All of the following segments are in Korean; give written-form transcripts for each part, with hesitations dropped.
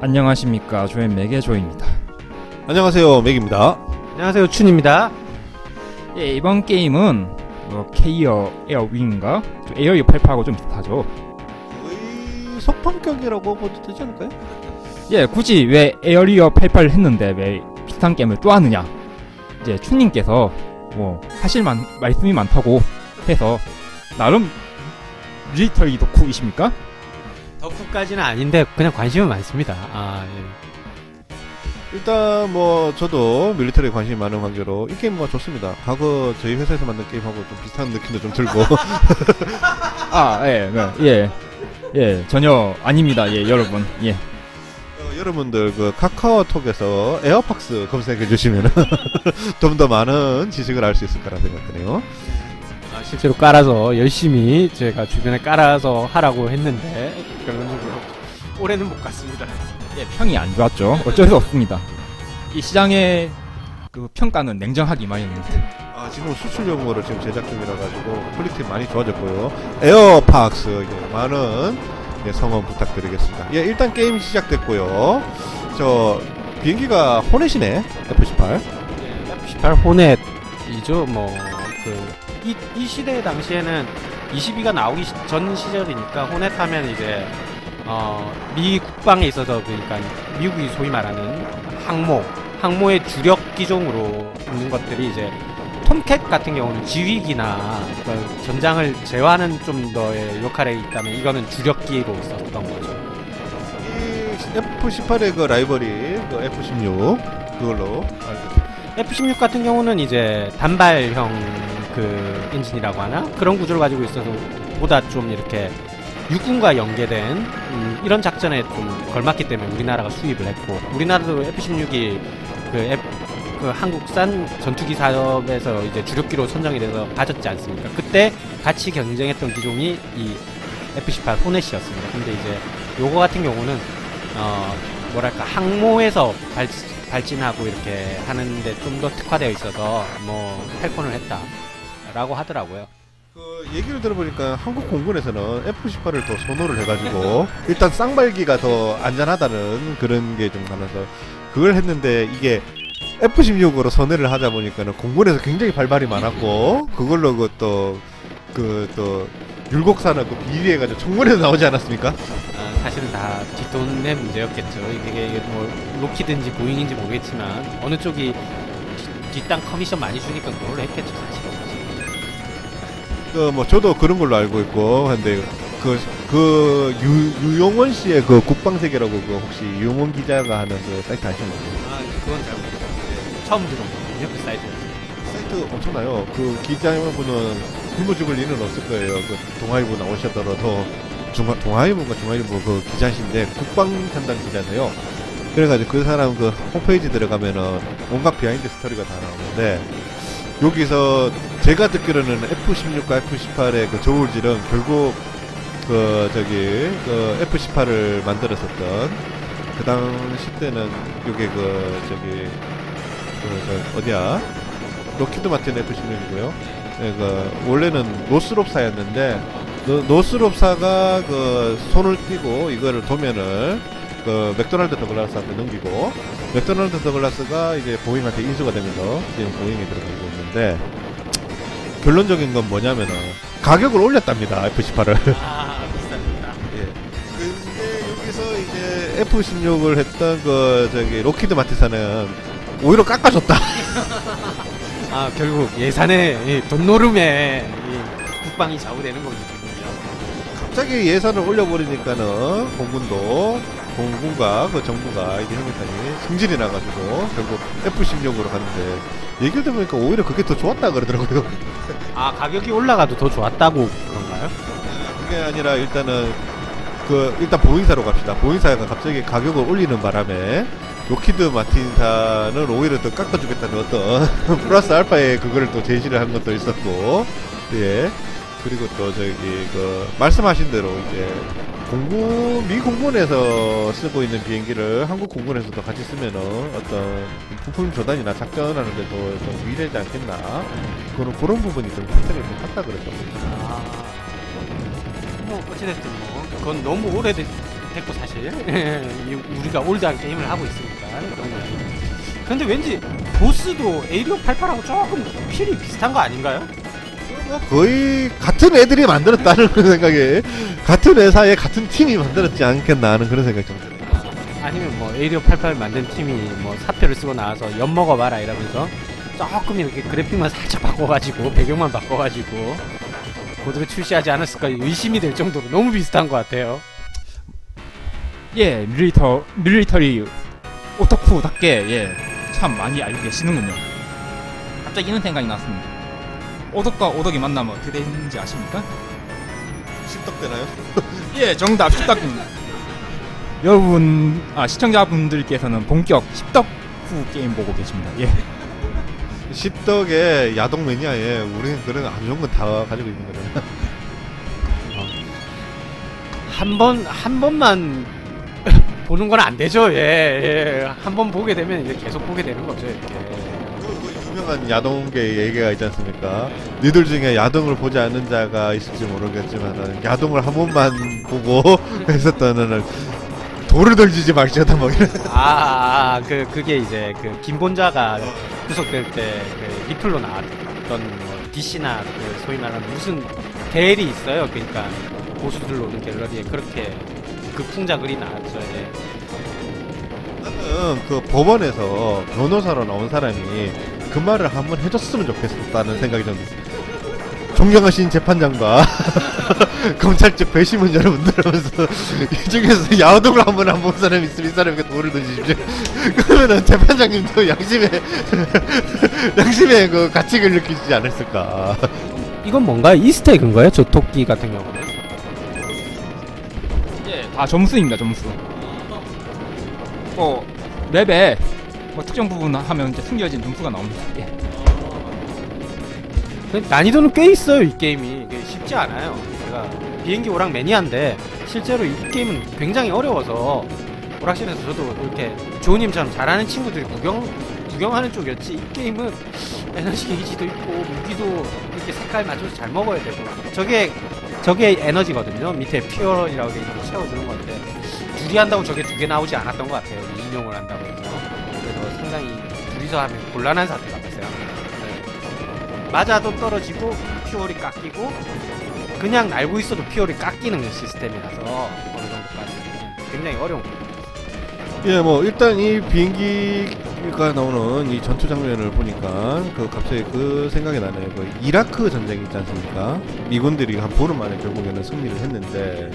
안녕하십니까. 조엔 매개조입니다. 안녕하세요, 맥입니다. 안녕하세요, 춘입니다. 예, 이번 게임은 케이어 에어윙인가? 에어리어 88하고 좀 비슷하죠. 거의 속판격이라고 봐도 되지 않을까요? 예, 굳이 왜 에어리어 88을 했는데 왜 비슷한 게임을 또 하느냐? 이제 춘님께서 하실 말씀이 많다고 해서 나름 밀리터리 덕후이십니까? 덕후까지는 아닌데 그냥 관심은 많습니다. 예. 일단 저도 밀리터리에 관심이 많은 관계로 이 게임 좋습니다. 과거 저희 회사에서 만든 게임하고 좀 비슷한 느낌도 좀 들고. 예, 전혀 아닙니다. 예, 여러분. 예. 여러분들 그 카카오톡에서 에어팍스 검색해 주시면 좀 더 많은 지식을 알 수 있을 거라 생각하네요. 실제로 깔아서 열심히 제가 주변에 깔아서 하라고 했는데 결론적으로 올해는 못 갔습니다. 예, 평이 안 좋았죠. 어쩔 수 없습니다. 이 시장의 그 평가는 냉정하기 마련입니다. 지금 수출용으로 지금 제작 중이라 가지고 퀄리티 많이 좋아졌고요. 에어팍스 많은 성원 부탁드리겠습니다. 예, 일단 게임 시작됐고요. 저 비행기가 호넷이네. F-18. F-18 호넷이죠. 이 시대 당시에는 22가 나오기 전 시절이니까 호넷 하면 이제 미 국방에 있어서 그러니까 미국이 소위 말하는 항모의 주력 기종으로 있는 것들이 이제 톰캣 같은 경우는 지휘기나 전장을 제어하는 좀 더의 역할에 있다면 이거는 주력기로 있었던 거죠. 이 F-18의 그 라이벌이 그 F-16 그걸로 F-16 같은 경우는 이제 단발형 그 엔진이라고 하나 그런 구조를 가지고 있어서 보다 좀 이렇게 육군과 연계된 이런 작전에 좀 걸맞기 때문에 우리나라가 수입을 했고, 우리나라도 F-16이 그 한국산 전투기 사업에서 이제 주력기로 선정이 돼서 가졌지 않습니까? 그때 같이 경쟁했던 기종이 이 F-18 호넷이었습니다. 근데 이제 요거 같은 경우는 항모에서 발진하고 이렇게 하는데 좀 더 특화되어 있어서 탈콘을 했다라고 하더라고요. 그 얘기를 들어보니까 한국 공군에서는 F-18을 더 선호를 해가지고 일단 쌍발기가 더 안전하다는 그런 게 좀 많아서 그걸 했는데, 이게 F-16으로 선회를 하자 보니까는 공군에서 굉장히 발발이 많았고, 그걸로 또 율곡사나 그 비리해가지고 청문회도 나오지 않았습니까? 사실은 다 뒷돈의 문제였겠죠. 이게 로키드인지 보잉인지 모르겠지만 어느 쪽이 뒷땅 커미션 많이 주니까 그걸로 했겠죠, 사실. 저도 그런 걸로 알고 있고, 근데 유용원 씨의 그 국방세계라고 혹시 유용원 기자가 하는 그 사이트 아시나요? 그건 잘 모르겠어요. 처음 들어보거든요, 그 사이트 엄청나요. 그 기자분은 굶어 죽을 일은 없을 거예요. 그 동아일보 나오셨더라도 동아일보인가 중앙일보 그 기자신데 국방 담당 기자세요. 그래가지고 그 사람 그 홈페이지 들어가면은 온갖 비하인드 스토리가 다 나오는데, 여기서 제가 듣기로는 F-16과 F-18의 그 저울질은 결국 F-18을 만들었었던 그 당시 때는 요게 로키드 마틴 F-16이고요. 원래는 노스롭사였는데 노스롭사가 손을 띄고 이거를 도면을 맥도날드 더글라스한테 넘기고, 맥도날드 더글라스가 이제 보잉한테 인수가 되면서 지금 보잉에 들어가고 있는데, 결론적인 건 뭐냐면은 가격을 올렸답니다, F-18을. 비쌉니다. 예. 근데 여기서 이제 F-16을 했던 로키드 마틴사는 오히려 깎아줬다. 결국 예산에 돈 노름에 국방이 좌우되는 거군요. 갑자기 예산을 올려버리니까는 공군과 그 정부가 이게 형태상이 승진이 나가지고 결국 F-16으로 갔는데, 얘기를 들어보니까 오히려 그게 더 좋았다 그러더라고요. 가격이 올라가도 더 좋았다고 그런가요? 그게 아니라 일단 보잉사로 갑시다. 보잉사가 갑자기 가격을 올리는 바람에 로키드 마틴사는 오히려 더 깎아주겠다는 어떤 플러스 알파에 그거를 또 제시를 한 것도 있었고, 예. 그리고 또 말씀하신 대로 이제 미 공군에서 쓰고 있는 비행기를 한국 공군에서도 같이 쓰면은 어떤 부품 조단이나 작전하는데 더 유리하지 않겠나? 그런 부분이 좀 혜택을 좀 탔다 그랬던 거죠. 어찌됐든 그건 너무 오래된 못했고 사실 우리가 올드한 게임을 하고 있으니까 그러면. 근데 왠지 보스도 에이리오 88하고 조금 필이 비슷한 거 아닌가요? 뭐 거의 같은 애들이 만들었다는 그런 생각에 같은 회사에 같은 팀이 만들었지 않겠나 하는 그런 생각이 좀 드네요. 아니면 뭐 에이리오 88 만든 팀이 뭐 사표를 쓰고 나와서 엿 먹어봐라 이러면서 조금 이렇게 그래픽만 살짝 바꿔가지고 배경만 바꿔가지고 고드를 출시하지 않았을까 의심이 될 정도로 너무 비슷한 것 같아요. 예, 밀리터리 오타쿠답게 예, 참 많이 알고 계시는군요. 갑자기 이런 생각이 났습니다. 오덕과 오덕이 만나면 어떻게 되는지 아십니까? 십덕되나요? 예, 정답 십덕입니다. 여러분, 시청자분들께서는 본격 십덕 후 게임 보고 계십니다. 예. 십덕의 야동 매니아에 우리는 그런 안 좋은 건 다 가지고 있는 거잖아. 한 번만 보는 건 안 되죠. 예. 한 번 보게 되면 이제 계속 보게 되는 거죠. 이렇게. 유명한 야동계 얘기가 있지 않습니까? 니들 중에 야동을 보지 않는 자가 있을지 모르겠지만 야동을 한 번만 보고 했었다는 돌을 던지지 말지어다 뭐 이런. 그게 이제 그 김본자가 구속될 때 그 리플로 나왔던 뭐 DC나 그 소위 말하는 무슨 대엘이 있어요. 그러니까 고수들로 오는 갤러리에 그렇게 그 풍자 글이 나왔죠. 예. 나는 그 법원에서 변호사로 나온 사람이 그 말을 한번 해줬으면 좋겠었다는 생각이 좀 있어요. 존경하신 재판장과 검찰 측 배심원 여러분들 하면서 이 중에서 야동을 한번 안 본 사람이 있으면 이 사람에게 돌을 던지십시오. 그러면은 재판장님도 양심의 그 가책을 느끼지 않았을까. 이건 뭔가요? 이스터에그인가요? 저 토끼 같은 경우는? 예, 다 점수입니다, 점수. 맵에 특정 부분 하면 이제 숨겨진 점수가 나옵니다. 예. 난이도는 꽤 있어요. 이 게임이 이게 쉽지 않아요. 제가 비행기 오락 매니아인데 실제로 이 게임은 굉장히 어려워서 오락실에서 저도 이렇게 조우님처럼 잘하는 친구들이 구경하는 쪽이었지. 이 게임은 에너지 게이지도 있고 무기도 이렇게 색깔 맞춰서 잘 먹어야 되고 저게 에너지거든요. 밑에 퓨어이라고 되어 채워주는 건데 둘이 한다고 저게 두 개 나오지 않았던 것 같아요. 인용을 한다고 해서. 그래서 상당히 둘이서 하면 곤란한 사태가 발생합니다. 맞아도 떨어지고 퓨어리 깎이고 그냥 날고 있어도 퓨어리 깎이는 시스템이라서 어느 정도까지 굉장히 어려운 겁니다. 예, 뭐 일단 이 비행기가 나오는 이 전투 장면을 보니까 갑자기 그 생각이 나네요. 그 이라크 전쟁 있지 않습니까? 미군들이 한 보름 만에 결국에는 승리를 했는데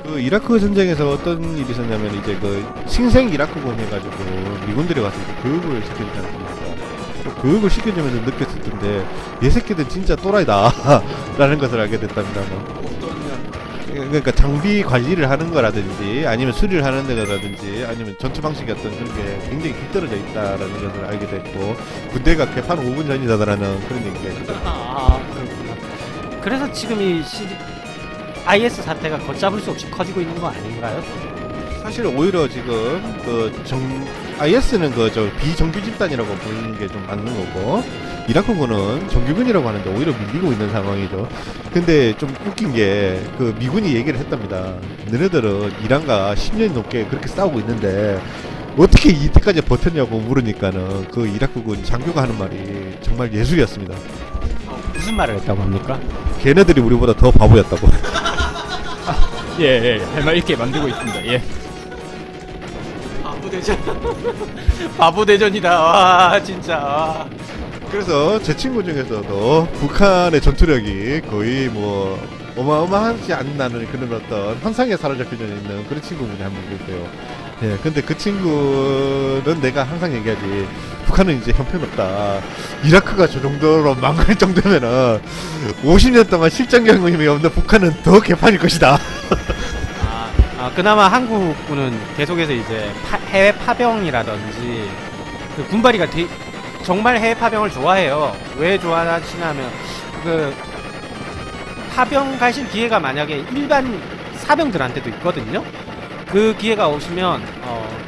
그 이라크 전쟁에서 어떤 일이 있었냐면 이제 그 신생 이라크군 해가지고 미군들이 와서 교육을 시켜주지 않습니까? 교육을 시켜주면서 느꼈을 텐데 얘 새끼들 진짜 또라이다 라는 것을 알게 됐답니다. 그러니까 장비 관리를 하는 거라든지 아니면 수리를 하는 데라든지 아니면 전투 방식이 어떤 그런 게 굉장히 뒤떨어져 있다라는 것을 알게 됐고 군대가 개판 5분 전이다라는 그런 얘기가 있어요. 그렇구나. 그래서 지금 이 IS 사태가 걷잡을 수 없이 커지고 있는 거 아닌가요? 사실 오히려 지금 IS는 비정규 집단이라고 부르는 게 좀 맞는 거고 이라크군은 정규군이라고 하는데 오히려 밀리고 있는 상황이죠. 근데 좀 웃긴 게 그 미군이 얘기를 했답니다. 너네들은 이란과 10년 넘게 그렇게 싸우고 있는데 어떻게 이때까지 버텼냐고 물으니까는 그 이라크군 장교가 하는 말이 정말 예술이었습니다. 무슨 말을 했다고 합니까? 걔네들이 우리보다 더 바보였다고. 예, 할 말 있게 만들고 있습니다. 예. 바보대전. 바보대전이다. 와, 진짜. 와. 그래서 제 친구 중에서도 북한의 전투력이 거의 뭐 어마어마하지 않나는 그런 어떤 환상에 사로잡혀 있는 그런 친구분이 한 분 계세요. 예, 근데 그 친구는 내가 항상 얘기하지. 북한은 이제 형편없다. 이라크가 저 정도로 망할 정도면은 50년 동안 실전 경험이 없는 북한은 더 개판일 것이다. 그나마 한국군은 계속해서 이제 해외 파병이라든지 그 군발이가 정말 해외 파병을 좋아해요. 왜 좋아하시냐면 그 파병 가실 기회가 만약에 일반 사병들한테도 있거든요. 그 기회가 오시면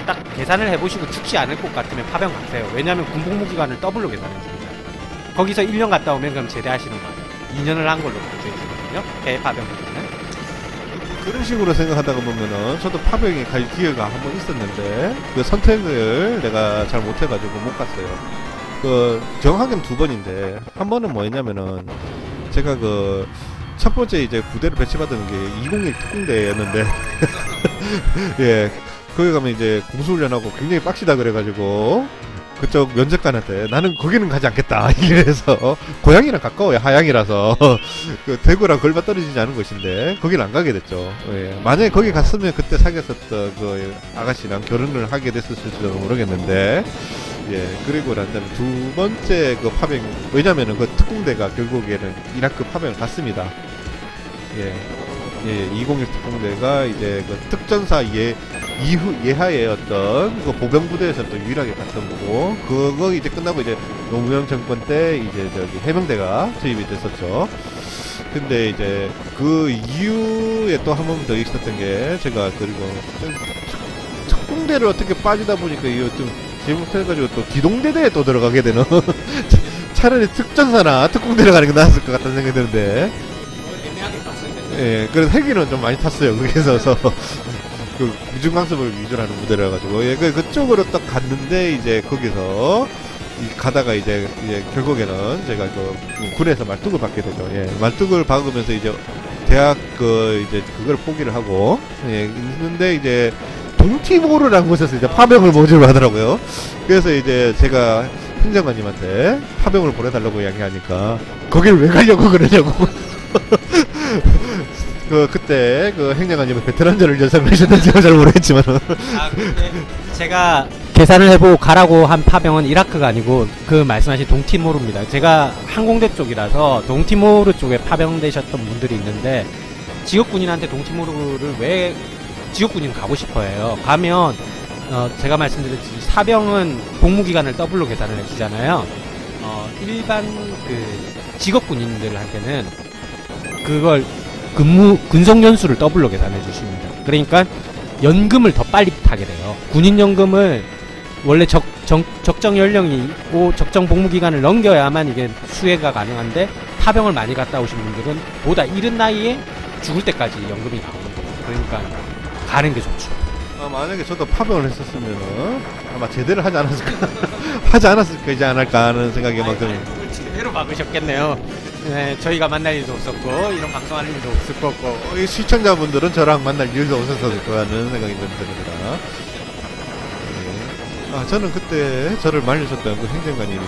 딱 계산을 해보시고 죽지 않을 것 같으면 파병 가세요. 왜냐하면 군복무 기간을 더블로 계산해 줍니다. 거기서 1년 갔다 오면 그럼 제대하시는 거예요. 2년을 한 걸로 보여주거든요. 해외 파병 기간은. 그런 식으로 생각하다가 보면은 저도 파병에 갈 기회가 한 번 있었는데 그 선택을 내가 잘 못해가지고 못 갔어요. 그 정확하게는 2번인데 한 번은 뭐였냐면은 제가 그 첫 번째 이제 부대를 배치받은 게 201 특공대였는데 예 거기 가면 이제 공수훈련하고 굉장히 빡시다 그래가지고 그쪽 면접관한테 나는 거기는 가지 않겠다 이래서 고향이랑 가까워요. 하양이라서 그 대구랑 걸마 떨어지지 않은 곳인데 거기는 안 가게 됐죠. 예. 만약에 거기 갔으면 그때 사귀었었던 그 아가씨랑 결혼을 하게 됐었을지도 모르겠는데 예 그리고 난 다음에 2번째 그 파병 왜냐면은 그 특공대가 결국에는 이라크 파병을 갔습니다. 예. 예, 201 특공대가 이제 그 특전사 예하의 어떤 그 보병부대에서 또 유일하게 갔던 거고, 그거 이제 끝나고 이제 노무현 정권 때 이제 저기 해병대가 투입이 됐었죠. 근데 이제 그 이후에 또 한 번 더 있었던 게 제가 그리고 특공대를 어떻게 빠지다 보니까 이거 좀 잘못해가지고 또 기동대대에 또 들어가게 되는 차라리 특전사나 특공대를 가는 게 나았을 것 같다는 생각이 드는데. 예, 그래서 헬기는 좀 많이 탔어요. 거기서 그 무중강습을 위주로 하는 무대라 가지고 예, 그쪽으로 딱 갔는데 이제 거기서 가다가 이제 결국에는 제가 그 군에서 말뚝을 받게 되죠. 예, 말뚝을 박으면서 이제 대학 이제 그걸 포기를 하고 예, 있는데 이제 동티모르라는 곳에서 이제 파병을 모집을 하더라고요. 그래서 이제 제가 행정관님한테 파병을 보내달라고 이야기하니까 거길 왜 가려고 그러냐고. 그때 그 행정관님은 베테랑전을 연상을 하셨는지 잘 모르겠지만 근데 제가 계산을 해보고 가라고 한 파병은 이라크가 아니고 그 말씀하신 동티모르입니다. 제가 항공대 쪽이라서 동티모르 쪽에 파병되셨던 분들이 있는데 지역군인한테 동티모르를 왜 지역군인 가고 싶어해요. 가면 제가 말씀드렸듯이 사병은 복무기간을 더블로 계산을 해주잖아요. 일반 그 직업군인들한테는 그걸 근속연수를 더블로 계산해 주십니다. 그러니까 연금을 더 빨리 타게 돼요. 군인연금을 원래 적정 연령이 있고 적정 복무기간을 넘겨야만 이게 수혜가 가능한데 파병을 많이 갔다 오신 분들은 보다 이른 나이에 죽을 때까지 연금이 나오는 거예요. 그러니까 가는 게 좋죠. 만약에 저도 파병을 했었으면은 아마 제대를 하지 않았을까 하지 않을까 하는 생각이 막 드네요. 제대로 막으셨겠네요. 네, 저희가 만날 일도 없었고 이런 방송하는 일도 없을 거고 이 시청자분들은 저랑 만날 일도 없었을 거라는 생각이 듭니다. 예. 저는 그때 저를 말려줬던 그 행정관님이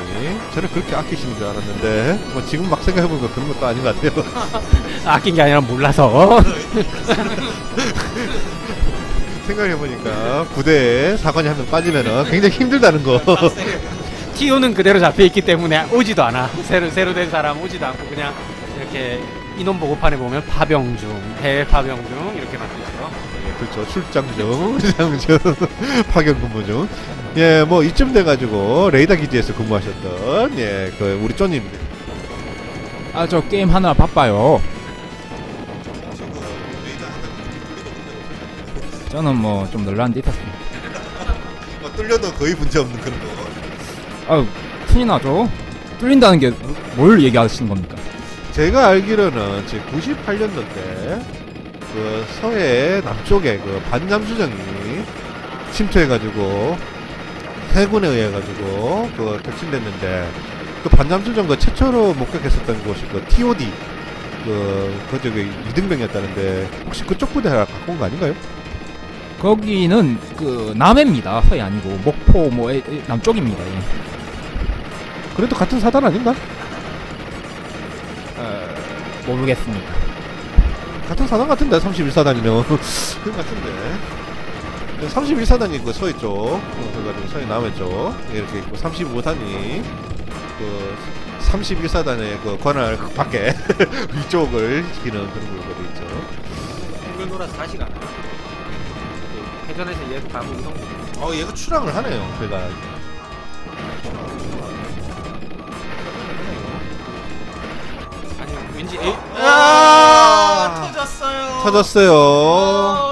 저를 그렇게 아끼시는 줄 알았는데 뭐 지금 막 생각해보니까 그런 것도 아닌 것 같아요. 아낀 게 아니라 몰라서. 생각해보니까 부대에 사관이 한 명 빠지면은 굉장히 힘들다는 거. TO는 그대로 잡혀있기 때문에 오지도 않아. 새로 된 사람 오지도 않고 그냥 이렇게 인원 보고판에 보면 파병 중, 해외 파병 중 이렇게 만들죠. 예, 그렇죠. 출장 중, 출장 중, 파견 근무 중. 예, 뭐 이쯤 돼가지고 레이더 기지에서 근무하셨던 예, 그 우리 쪼님입니다. 저 게임 하느라 바빠요. 저는 뭐 좀 놀란 데 있었습니다. 뚫려도 거의 문제 없는 그런 거. 큰일 나죠. 뚫린다는 게 뭘 얘기하시는 겁니까? 제가 알기로는 지금 98년도 때 그 서해 남쪽에 그 반잠수정이 침투해가지고 해군에 의해가지고 그 격침됐는데 그 반잠수정 그 최초로 목격했었던 곳이 그 TOD 그 저기 이등병이었다는데 혹시 그쪽 부대 갖고 온 거 아닌가요? 거기는 그 남해입니다. 서해 아니고 목포 뭐 남쪽입니다. 예. 그래도 같은 사단 아닌가? 모르겠습니다. 같은 사단 같은데 31사단이면 그런 같은데 31사단이 그 서해 쪽 그래가지고 서해 남해 쪽 이렇게 있고 35단이 그 31사단의 그 권한을 밖에 위쪽을 지키는 그런 걸로 돼 있죠. 앵글 돌아서 다시 가나? 회전에서 얘도 가고 이동. 얘가 출항을 하네요. 걔가. 아니 왠지 터졌어요. 터졌어요.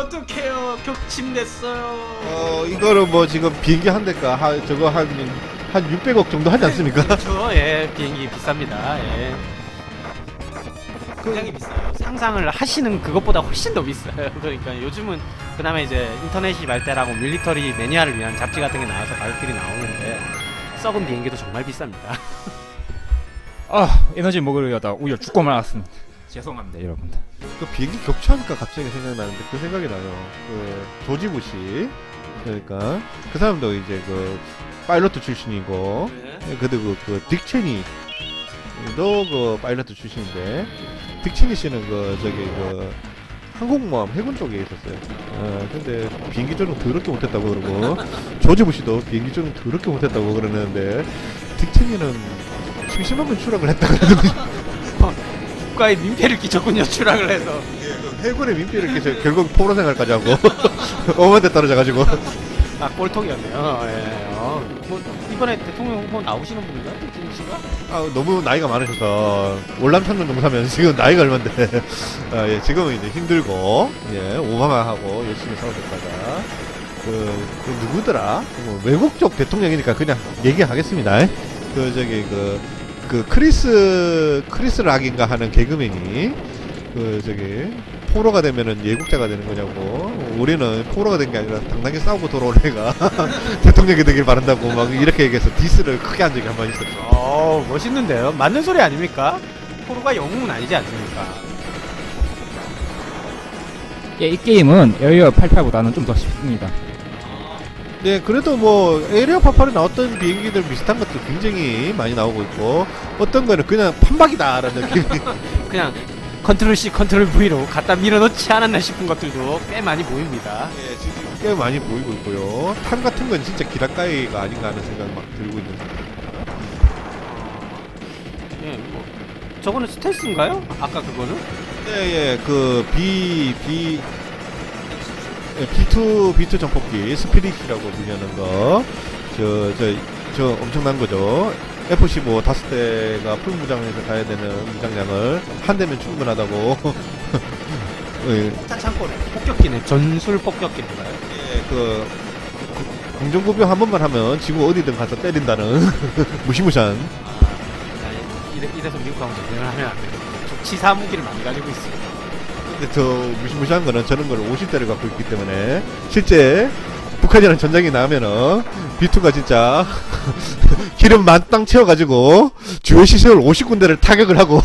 어떡해요. 격침됐어요. 이거는 뭐 지금 비행기 한 대가 저거 한 600억 정도 하지 않습니까? 그렇죠. 예, 비행기 비쌉니다. 예. 굉장히 비싸요. 상상을 하시는 그것보다 훨씬 더 비싸요. 그러니까 요즘은 그나마 이제 인터넷이 발달하고 밀리터리 매니아를 위한 잡지 같은 게 나와서 가격들이 나오는데 썩은 비행기도 정말 비쌉니다. 아, 에너지 먹으려다 오히려 죽고 말았습니다. 죄송합니다, 여러분들. 그 비행기 격추하니까 갑자기 생각나는데 그 생각이 나요. 그 조지 부시, 그러니까 그 사람도 이제 그 파일럿 출신이고, 근데 그 딕 체니도 그 파일럿 출신인데, 딕 체니 씨는 그 저기 그 항공모함 해군 쪽에 있었어요. 근데 비행기 조종 더럽게 못했다고 그러고, 조지 부시도 비행기 조종 더럽게 못했다고 그러는데, 딕 체니는 70만 번 추락을 했다 그러더군요. 국가의 민폐를 끼쳤군요. 추락을 해서. 예, 그 해군의 민폐를 끼쳐 결국 포로 생활까지 하고 엄한테 떨어져가지고. 아, 꼴통이었네요. 예. 뭐 이번에 대통령 후보 나오시는 분인가요? 딕 씨가? 아, 너무 나이가 많으셔서 월남창전 농사면 지금 나이가 얼만데 아, 예, 지금은 이제 힘들고 예, 오바마하고 열심히 싸우셨다가 그 누구더라? 뭐 외국 쪽 대통령이니까 그냥 얘기하겠습니다. 그 저기 그 크리스 락인가 하는 개그맨이 그 저기 포로가 되면은 예국자가 되는 거냐고, 우리는 포로가 된 게 아니라 당당히 싸우고 돌아올 애가 대통령이 되길 바란다고 막 이렇게 얘기해서 디스를 크게 한 적이 한 번 있었죠. 멋있는데요. 맞는 소리 아닙니까? 포로가 영웅은 아니지 않습니까? 예, 이 게임은 에어리어 88보다는 좀 더 쉽습니다. 네, 그래도 뭐 에리어 88에 나왔던 비행기들 비슷한 것도 굉장히 많이 나오고 있고, 어떤 거는 그냥 판박이다라는 느낌이 그냥 컨트롤 C, 컨트롤 V로 갖다 밀어넣지 않았나 싶은 것들도 꽤 많이 보입니다. 예, 지금 꽤 많이 보이고 있고요. 탄 같은 건 진짜 기라까이가 아닌가 하는 생각 막 들고 있는. 예, 뭐 저거는 스텔스인가요? 아까 그거는? 예, 그 B2 정폭기 스피릿이라고 불리는 거, 저 엄청난 거죠. F-15 5대가 풀 무장해서 가야 되는 무장량을 한 대면 충분하다고. 예. 폭탄 창고네. 폭격기네. 전술 폭격기인가요? 예, 공정구병 한 번만 하면 지구 어디든 가서 때린다는 무시무시한. 이래서 미국하고 전쟁을 하면 안 되거든요. 치사 무기를 많이 가지고 있어요. 근데 저 무시무시한 거는 저런 걸 50대를 갖고 있기 때문에 실제 북한이랑 전쟁이 나면은 B2가 진짜 기름 만땅 채워가지고 주요 시설 50군데를 타격을 하고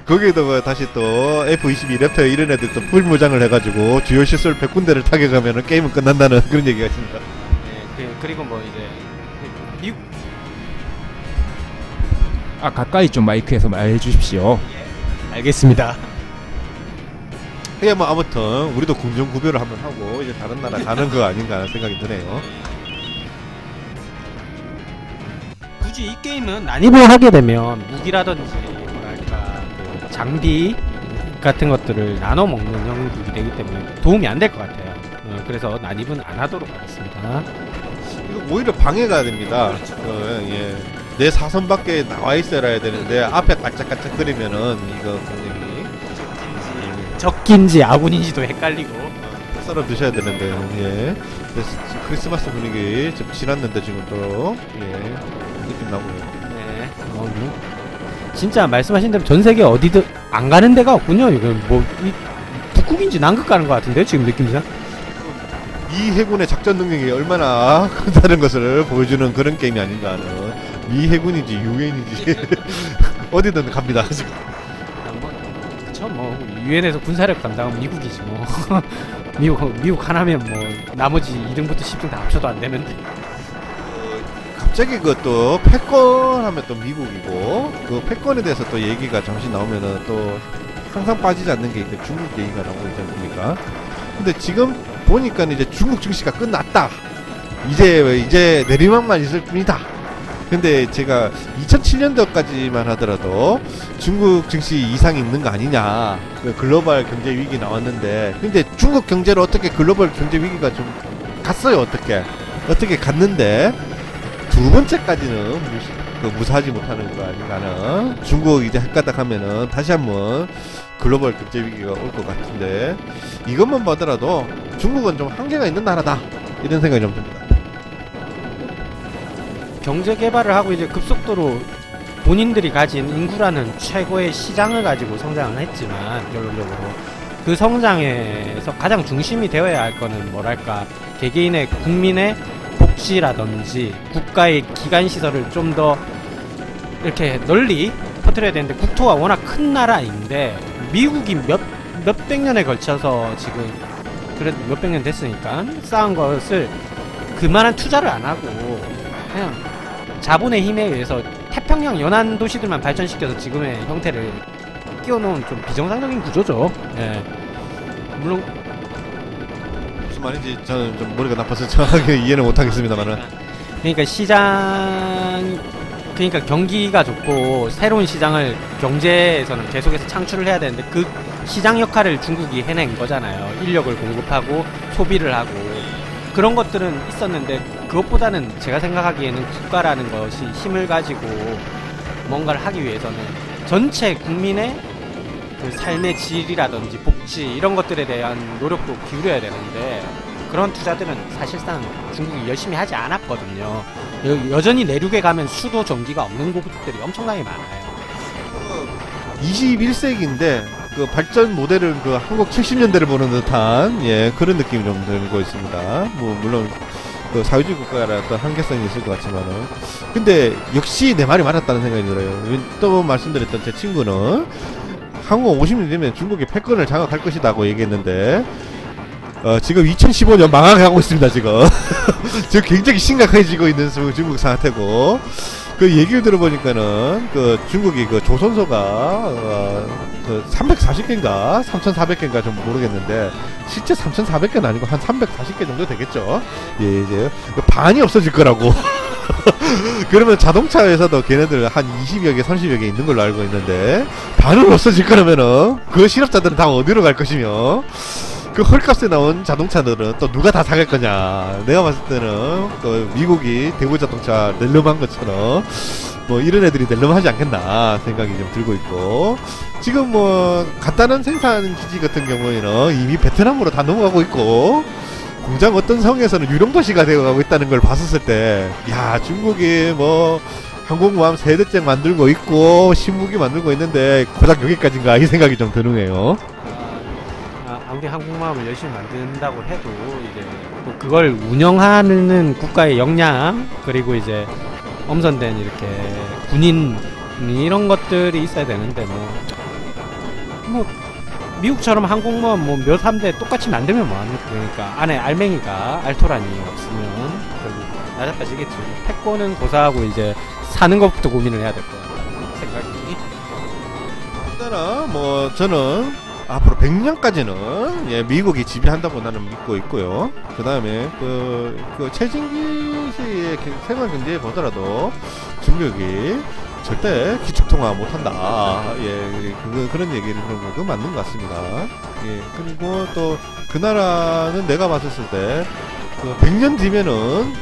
거기에다가 다시 또 F-22 랩터 이런 애들 또 풀무장을 해가지고 주요 시설 100군데를 타격하면은 게임은 끝난다는 그런 얘기가 있습니다. 네, 그리고 뭐 이제 미국 아, 가까이 좀 마이크에서 말해 주십시오. 알겠습니다. 예, 뭐 아무튼 우리도 공정구별을 한번 하고 이제 다른 나라 가는 거 아닌가 하는 생각이 드네요. 굳이 이 게임은 난입을 하게 되면 무기라든지 뭐랄까 그 장비 같은 것들을 나눠 먹는 형국이 되기 때문에 도움이 안 될 것 같아요. 그래서 난입은 안 하도록 하겠습니다. 이거 오히려 방해가 됩니다. 예. 내 사선밖에 나와 있어야 되는데 앞에 깔짝깔짝거리면은 이거 굉장히 적긴지 아군인지도 헷갈리고 썰어 드셔야 되는데, 예. 크리스마스 분위기 좀 지났는데 지금 또 느낌 나고요. 네. 진짜 말씀하신 대로 전 세계 어디든 안 가는 데가 없군요. 이건 뭐 북극인지 남극 가는 것 같은데 지금 느낌상. 미 해군의 작전 능력이 얼마나 크다는 것을 보여주는 그런 게임이 아닌가 하는. 미 해군인지 유엔인지 어디든 갑니다 지금. 그쵸, 뭐 유엔에서 군사력 담당은 미국이지 뭐. 미국 하나면 뭐 나머지 2등부터 10등 다 합쳐도 안 되는데. 갑자기 그것도 패권 하면 또 미국이고, 그 패권에 대해서 또 얘기가 잠시 나오면은 또 항상 빠지지 않는 게 이제 중국 얘기가 나오고 있지 않습니까? 근데 지금 보니까 이제 중국 증시가 끝났다. 이제 내리막만 있을 뿐이다. 근데 제가 2007년도까지만 하더라도 중국 증시 이상이 있는 거 아니냐, 글로벌 경제 위기 나왔는데, 근데 중국 경제로 어떻게 글로벌 경제 위기가 좀 갔어요. 어떻게 갔는데 두 번째까지는 무사하지 못하는 거 아닌가는. 중국 이제 헷가닥 하면은 다시 한번 글로벌 경제 위기가 올 것 같은데, 이것만 보더라도 중국은 좀 한계가 있는 나라다, 이런 생각이 좀 듭니다. 경제 개발을 하고 이제 급속도로 본인들이 가진 인구라는 최고의 시장을 가지고 성장을 했지만 결론적으로 그 성장에서 가장 중심이 되어야 할 거는 뭐랄까 개개인의 국민의 복지라든지 국가의 기관 시설을 좀 더 이렇게 널리 퍼뜨려야 되는데 국토가 워낙 큰 나라인데 미국이 몇백 년에 걸쳐서 지금 그래도 몇백 년 됐으니까 쌓은 것을 그만한 투자를 안 하고 그냥 자본의 힘에 의해서 태평양 연안 도시들만 발전시켜서 지금의 형태를 끼워놓은 좀 비정상적인 구조죠. 예. 물론 무슨 말인지 저는 좀 머리가 나빠서 정확하게 이해는 못하겠습니다만은. 그러니까 그러니까 경기가 좋고 새로운 시장을 경제에서는 계속해서 창출을 해야 되는데 그 시장 역할을 중국이 해낸 거잖아요. 인력을 공급하고 소비를 하고 그런 것들은 있었는데 그것보다는 제가 생각하기에는 국가라는 것이 힘을 가지고 뭔가를 하기 위해서는 전체 국민의 그 삶의 질이라든지 복지 이런 것들에 대한 노력도 기울여야 되는데 그런 투자들은 사실상 중국이 열심히 하지 않았거든요. 여전히 내륙에 가면 수도 전기가 없는 곳들이 엄청나게 많아요. 21세기인데 그 발전 모델은 그 한국 70년대를 보는 듯한 예 그런 느낌이 좀 들고 있습니다. 뭐 물론 그 사회주의 국가라 어떤 한계성이 있을 것 같지만은 근데 역시 내 말이 맞았다는 생각이 들어요. 또 말씀드렸던 제 친구는 한국 50년 되면 중국이 패권을 장악할 것이다고 얘기했는데 지금 2015년 망하고 있습니다. 지금 지금 굉장히 심각해지고 있는 중국 상태고 그 얘기를 들어보니까는 그 중국이 그 조선소가 그 340개인가 3,400개인가 좀 모르겠는데 실제 3,400개는 아니고 한 340개 정도 되겠죠. 예, 이제 반이 없어질 거라고. 그러면 자동차 회사도 걔네들 한 20여 개 30여 개 있는 걸로 알고 있는데 반은 없어질 거라면은 그 실업자들은 다 어디로 갈 것이며 그 헐값에 나온 자동차들은 또 누가 다 사갈 거냐. 내가 봤을 때는 그 미국이 대구 자동차 낼름한 것처럼 뭐 이런 애들이 낼름하지 않겠나 생각이 좀 들고 있고 지금 뭐 간단한 생산 기지 같은 경우에는 이미 베트남으로 다 넘어가고 있고 공장 어떤 성에서는 유령도시가 되어가고 있다는 걸 봤었을 때 야 중국이 뭐 항공모함 세대째 만들고 있고 신무기 만들고 있는데 고작 여기까지인가 이 생각이 좀 드네요. 아무리 항공모함을 열심히 만든다고 해도 이제 또 그걸 운영하는 국가의 역량 그리고 이제 엄선된 이렇게 군인 이런 것들이 있어야 되는데 뭐 미국처럼 항공모함 뭐 몇 함대 똑같이 만들면 뭐합니까? 그러니까 안에 알맹이가 알토란이 없으면 결국 나자빠지겠지. 패권은 고사하고 이제 사는 것부터 고민을 해야 될 것 같다는 생각이. 일단은 뭐 저는 앞으로 100년까지는 예, 미국이 지배한다고 나는 믿고 있고요. 그 다음에 그 최진기 씨의 생활 경제에 보더라도 중국이 절대 기축통화 못한다. 예, 그런 얘기를 들은 거 맞는 것 같습니다. 예, 그리고 또 그 나라는 내가 봤었을 때 그 100년 뒤면은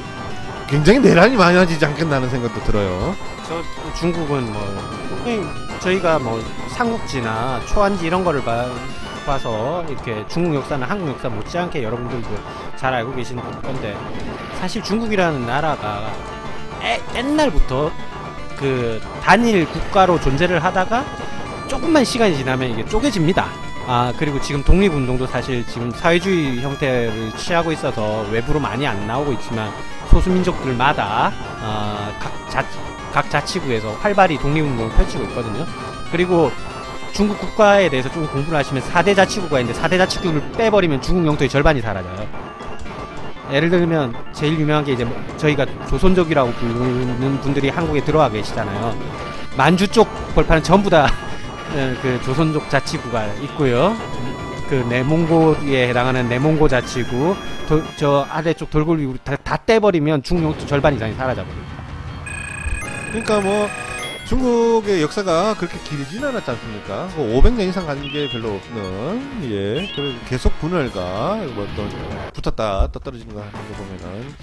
굉장히 내란이 많아지지 않겠나 하는 생각도 들어요. 저 중국은 저희가 뭐 삼국지나 초안지 이런 거를 봐서 이렇게 중국 역사나 한국 역사 못지않게 여러분들도 잘 알고 계시는 건데 사실 중국이라는 나라가 옛날부터 그 단일 국가로 존재를 하다가 조금만 시간이 지나면 이게 쪼개집니다. 그리고 지금 독립운동도 사실 지금 사회주의 형태를 취하고 있어서 외부로 많이 안 나오고 있지만 소수민족들마다 각 자치구에서 활발히 독립운동을 펼치고 있거든요. 그리고 중국 국가에 대해서 좀 공부를 하시면 4대 자치구가 있는데 4대 자치구를 빼버리면 중국 영토의 절반이 사라져요. 예를 들면 제일 유명한 게 이제 저희가 조선족이라고 부르는 분들이 한국에 들어와 계시잖아요. 만주 쪽 벌판은 전부 다 그 조선족 자치구가 있고요. 그 내몽고에 해당하는 내몽고 자치구 저 아래쪽 돌고리 다 떼버리면 중국 영토 절반 이상이 사라져버립니다. 그러니까 뭐 중국의 역사가 그렇게 길진 않았지 않습니까? 500년 이상 가는 게 별로 없는 예, 계속 분열과 뭐 어떤 붙었다 떨어지는 거 하는 거 보면은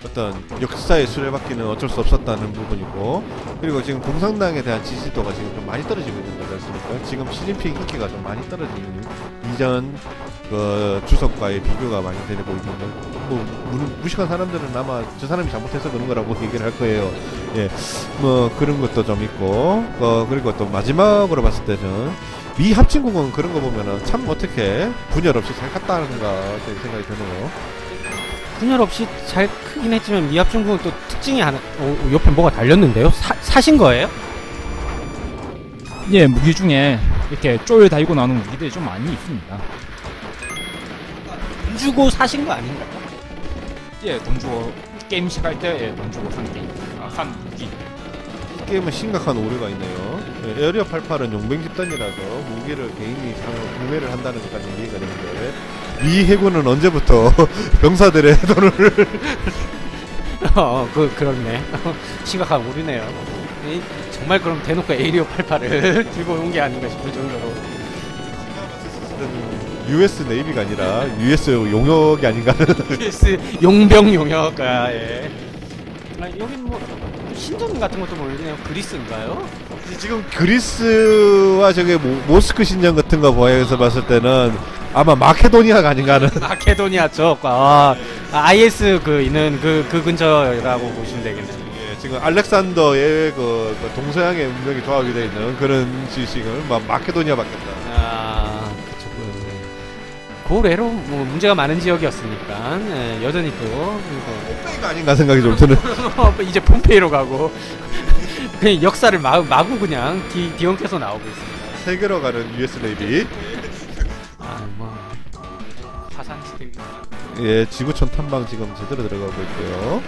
어떤 역사의 수레바퀴는 어쩔 수 없었다는 부분이고 그리고 지금 공산당에 대한 지지도가 지금 좀 많이 떨어지고 있는 거지 않습니까? 지금 시진핑 인기가 좀 많이 떨어지는 이전 그 주석과의 비교가 많이 되고 있는데 뭐 무식한 사람들은 아마 저 사람이 잘못해서 그런 거라고 얘기를 할 거예요. 예, 뭐 그런 것도 좀 있고 그리고 또 마지막으로 봤을 때는 미 합친국은 그런 거 보면은 참 어떻게 분열 없이 잘 갔다는가 생각이 드네요. 분열 없이 잘 크긴 했지만 미합중국은 또 특징이 하나 옆에 뭐가 달렸는데요? 사신 거예요? 예, 무기 중에 이렇게 쫄 달고 나오는 무기들이 좀 많이 있습니다. 돈 주고 사신 거 아닌가요? 예, 돈 주고 게임 시작할 때 예, 돈 주고 산 게임, 산 무기. 이 게임은 심각한 오류가 있네요. 예, 에어리어 88은 용병 집단이라서 무기를 개인이 구매를 한다는 것까지 이해가 되는데 미 해군은 언제부터 병사들의 돈을 그렇네. 심각한 오류네요. 정말 그럼 대놓고 에이리어 88을 들고 온 게 아닌가 싶을 정도로. US 네이비가 아니라 US 용역이 아닌가 하는. US 용병 용역. 예. 여긴 뭐 신전 같은 것도 보이네요. 그리스인가요? 지금 그리스와 저게 모스크 신전 같은 거 보여서 봤을 때는 아마 마케도니아가 아닌가 하는. 마케도니아 쪽. IS 있는 그 근처라고 보시면 되겠네요. 예, 지금 알렉산더의 그 동서양의 문명이 조합이 되어 있는 그런 지식을 마케도니아 받겠다. 고래로 뭐 문제가 많은 지역이었으니까 여전히 또 pom페이가 아닌가 생각이 좀 드는. 이제 폼페이로 가고 그냥 역사를 마구 그냥 뒤엉켜서 나오고 있습니다. 세계로 가는 US 네이비. 화산 시대. 예, 지구촌 탐방 지금 제대로 들어가고 있고요.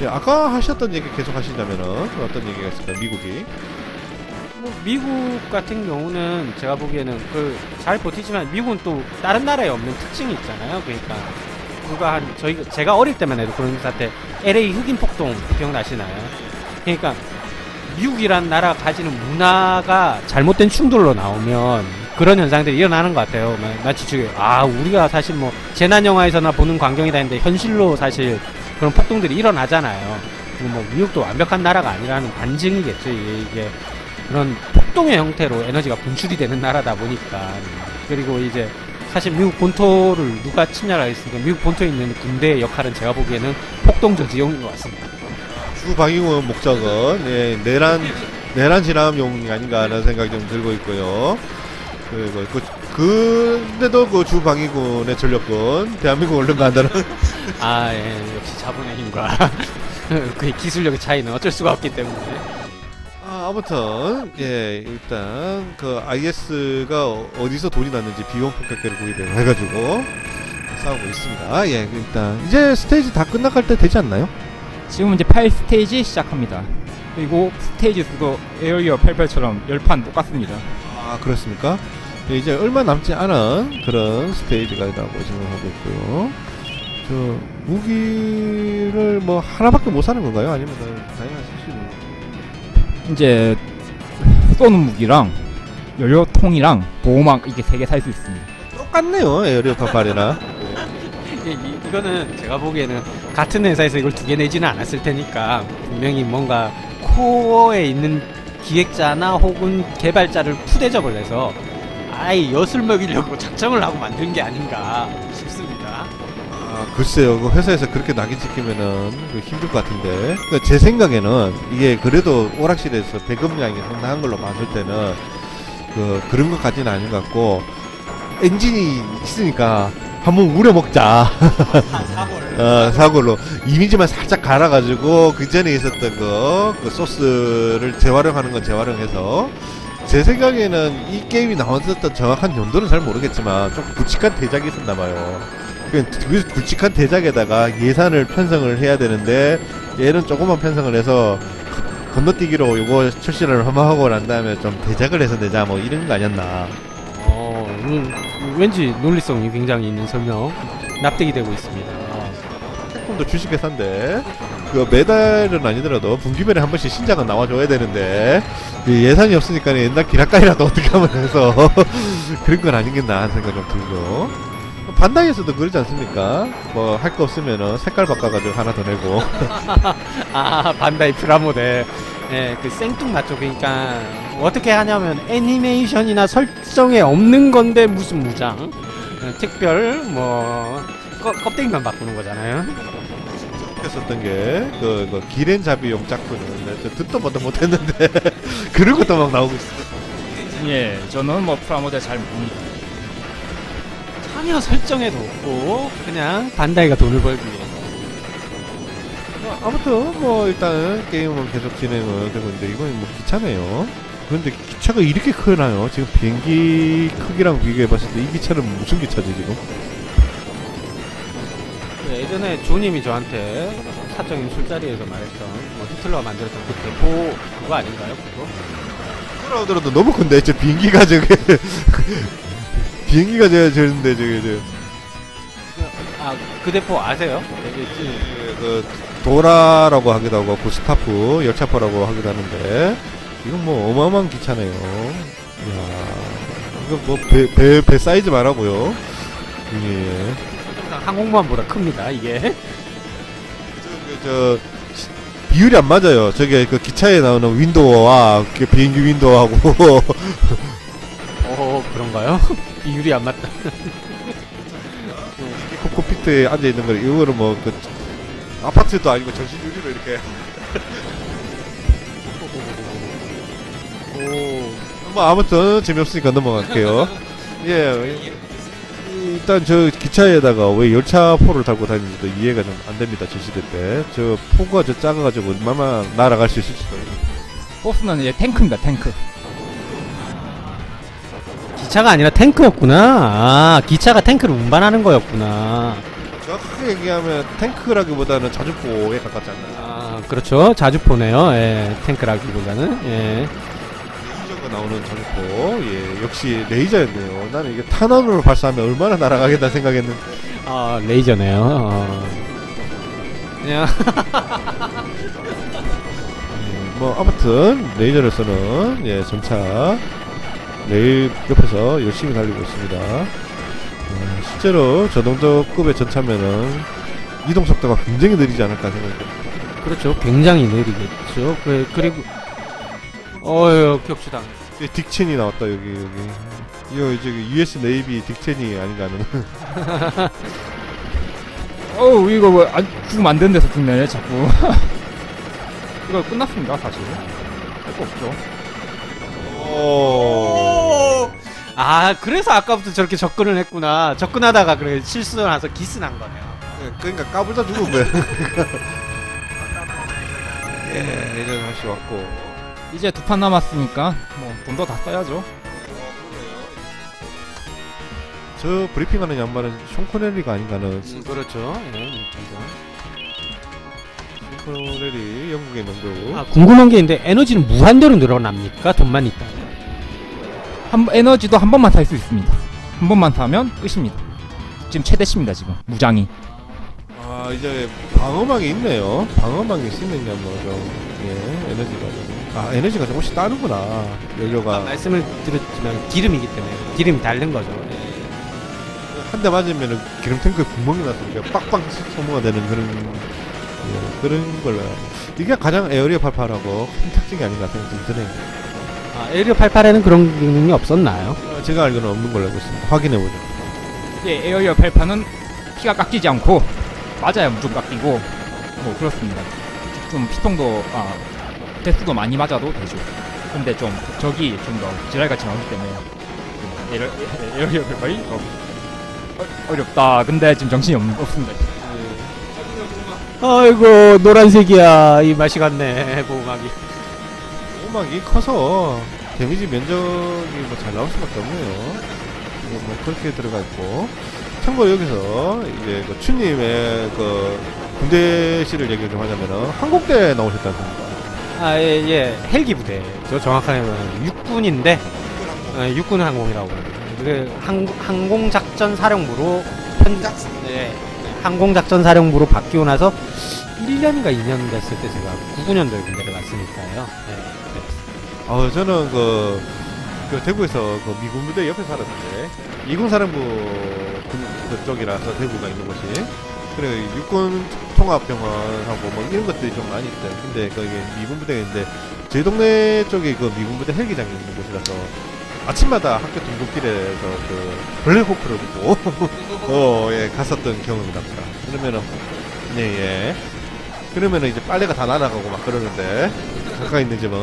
예, 아까 하셨던 얘기 계속 하시자면은 어떤 얘기가 있을까요? 미국이. 미국 같은 경우는 제가 보기에는 잘 버티지만 미국은 또 다른 나라에 없는 특징이 있잖아요. 그러니까 제가 어릴 때만 해도 그런 사태 LA 흑인 폭동 기억나시나요? 그러니까 미국이란 나라가 가지는 문화가 잘못된 충돌로 나오면 그런 현상들이 일어나는 것 같아요. 마치 우리가 사실 뭐 재난 영화에서나 보는 광경이다 했는데 현실로 사실 그런 폭동들이 일어나잖아요. 뭐 미국도 완벽한 나라가 아니라는 반증이겠죠. 이게 그런 폭동의 형태로 에너지가 분출이 되는 나라다 보니까. 그리고 이제 사실 미국 본토를 누가 침략하겠습니까? 미국 본토에 있는 군대의 역할은 제가 보기에는 폭동 저지용인 것 같습니다. 주 방위군 목적은 내란 진압용이 아닌가 하는 생각이 좀 들고 있고요. 그리고 근데도 그 주 방위군의 전력군 대한민국 얼른가 한다는. 역시 자본의 힘과 그 기술력의 차이는 어쩔 수가 없기 때문에. 아무튼 일단 그 IS가 어디서 돈이 났는지 비용 폭격기를 구입을 해가지고 싸우고 있습니다. 일단 이제 스테이지 다 끝나갈 때 되지 않나요? 지금 이제 8스테이지 시작합니다. 그리고 스테이지 수도 에어리어 88처럼 10판 똑같습니다. 그렇습니까? 이제 얼마 남지 않은 그런 스테이지가 있다고 생각하고 있고요. 저 무기를 뭐 하나밖에 못 사는 건가요? 아니면 다양한 실수는? 이제 쏘는 무기랑 연료통이랑 보호막 이게 3개 살 수 있습니다. 똑같네요, 에어리어 88이나. 이거는 제가 보기에는 같은 회사에서 이걸 2개 내지는 않았을 테니까 분명히 뭔가 코어에 있는 기획자나 혹은 개발자를 푸대접을 해서 엿을 먹이려고 작정을 하고 만든 게 아닌가 싶습니다. 글쎄요, 그 회사에서 그렇게 낙인 찍히면은 힘들 것 같은데. 제 생각에는 이게 그래도 오락실에서 배급량이 상당한 걸로 봤을 때는 그런 것까지는 아닌 것 같고, 엔진이 있으니까 한번 우려먹자. 사고로 이미지만 살짝 갈아가지고 그 전에 있었던 그 소스를 재활용하는 건 재활용해서, 제 생각에는 이 게임이 나왔었던 정확한 연도는 잘 모르겠지만 좀 굵직한 대작이 있었나봐요. 그 굵직한 대작에다가 예산을 편성을 해야 되는데 얘는 조금만 편성을 해서 건너뛰기로 요거 출시를 한번 하고 난 다음에 좀 대작을 해서 내자 뭐 이런 거 아니었나. 왠지 논리성이 굉장히 있는 설명 납득이 되고 있습니다. 캡콤도 주식회사인데 매달은 아니더라도 분기별에 한 번씩 신작은 나와줘야 되는데 예산이 없으니까 옛날 기라까이라도 어떻게 하면 해서 그런 건 아니겠나 하는 생각 좀 들고. 반다이에서도 그러지 않습니까? 뭐 할 거 없으면은 색깔 바꿔가지고 하나 더 내고. 반다이 프라모델. 그 생뚱맞죠. 그러니까 어떻게 하냐면 애니메이션이나 설정에 없는 건데 무슨 무장. 특별 뭐 껍데기만 바꾸는 거잖아요. 했었던 게 그 기렌잡이용 짝꿍은 저 듣도 보도 못했는데 그런 것도 막 나오고 있어요. 예, 저는 뭐 프라모델 잘 모릅니다. 전혀 설정에도 없고 그냥 반다이가 돈을 벌기 위해서. 아무튼 뭐 일단 게임은 계속 진행은 되고 있는데 이건 뭐 기차네요. 그런데 기차가 이렇게 크나요? 지금 비행기 크기랑 비교해봤을 때 이 기차는 무슨 기차지 지금? 예전에 조님이 저한테 사적인 술자리에서 말했던 뭐 히틀러가 만들었던 그 대포 그거 아닌가요? 그거? 돌아오더라도 너무 큰데 저 비행기가 저게 비행기가 저런데 저게 그 대포 아세요? 그 도라라고 하기도 하고 구스타프 열차포라고 하기도 하는데 이건 뭐 어마어마한 기차네요. 이야 이거 뭐 배 사이즈 말하고요. 예. 항공모함보다 큽니다 이게. 저 비율이 안 맞아요. 저게 그 기차에 나오는 윈도우와 그 비행기 윈도우하고 그런가요? 비율이 안 맞다. 코크피트에 앉아 있는 거 이거는 뭐 그 아파트도 아니고 전신 유리로 이렇게 뭐 아무튼 재미없으니까 넘어갈게요. 예. 일단 저 기차에다가 왜 열차포를 달고 다니는지도 이해가 좀 안 됩니다. 저 시대 때. 저 포가 저 작아가지고 얼마나 날아갈 수 있을지도. 보스는 이제 탱크입니다, 탱크. 기차가 아니라 탱크였구나. 기차가 탱크를 운반하는 거였구나. 정확하게 얘기하면 탱크라기보다는 자주포에 가깝지 않나요? 그렇죠. 자주포네요. 예, 탱크라기보다는. 예. 레이저가 나오는 자주포. 예, 역시 레이저였네요. 나는 이게 탄환으로 발사하면 얼마나 날아가겠다 생각했는데. 레이저네요. 그냥 뭐 아무튼 레이저로서는 예 전차 레일 옆에서 열심히 달리고 있습니다. 실제로 저 정도급의 전차면은 이동 속도가 굉장히 느리지 않을까 생각합니다. 그렇죠. 굉장히 느리겠죠. 그리고 격추당. 딕첸이 나왔다 여기. 이거 저기 US 네이비 딕첸이 아닌가 하는. 이거 뭐 죽으면 안 되는 데서 죽네 자꾸. 이거 끝났습니다 사실. 할 거 없죠. 그래서 아까부터 저렇게 접근을 했구나. 접근하다가 그래 실수를 해서 기스난 거네요. 그러니까 까불다 죽은 거야. 예, 예전 다시 왔고. 이제 2판 남았으니까 뭐 돈도 다 써야죠. 저 브리핑하는 양반은 숀 코넬리가 아닌가는. 그렇죠. 예, 숀 코넬리 영국의 명도. 궁금한 게 있는데 에너지는 무한대로 늘어납니까? 돈만 있다. 에너지도 한 번만 살 수 있습니다. 한 번만 사면 끝입니다. 지금 최대치입니다 지금 무장이. 이제 방어막이 있네요. 방어막이 있으면요 뭐좀 예, 에너지가 조금씩 따르구나. 연료가 말씀을 드렸지만 기름이기 때문에 기름이 다른 거죠. 한 대 맞으면은 기름 탱크에 구멍이 나서 이게 빡빡 소모가 되는 그런 걸로. 이게 가장 에어리어 88하고 큰 특징이 아닌가 생각이 좀 드네요. 에어리어 88에는 그런 기능이 없었나요? 제가 알기로는 없는 걸로 알고 있습니다. 확인해보죠. 예, 에어리어 88는 피가 깎이지 않고 맞아야 무조건 깎이고 뭐 그렇습니다. 좀 피통도 대수도 많이 맞아도 되죠. 근데 좀 적이 좀 더 지랄같이 나오기 때문에 에어리어 88이 어렵다. 근데 지금 정신이 없습니다. 아이고 노란색이야. 이 맛이 같네 보호막이. 보호막이 커서 데미지 면적이 뭐 잘 나올 수밖에 없네요. 뭐 그렇게 들어가 있고. 참고로 여기서 이제 그 추님의 그 군대시를 얘기를 좀 하자면은 항공대 나오셨지 않습니까? 예, 헬기 부대. 저 정확하게 말하면 육군인데 육군 항공이라고 합니다. 항공작전 사령부로 항공작전 사령부로 바뀌고 나서 1년인가 2년 됐을 때 제가 99년도에 군대를 갔으니까요. 저는 그 대구에서 그 미군 부대 옆에 살았는데 이군사령부 그쪽이라서 대구가 있는 곳이. 그래 육군 통합병원하고 뭐 이런 것들이 좀 많이 있어요. 근데 거기 미군 부대가 있는데 저희 동네 쪽에 그 미군 부대 헬기장이 있는 곳이라서 아침마다 학교 등굣길에서 그 블랙호크를 보고 예, 갔었던 경험이 납니다. 그러면은 예. 그러면은 이제 빨래가 다 날아가고 막 그러는데 가까이 있는 집은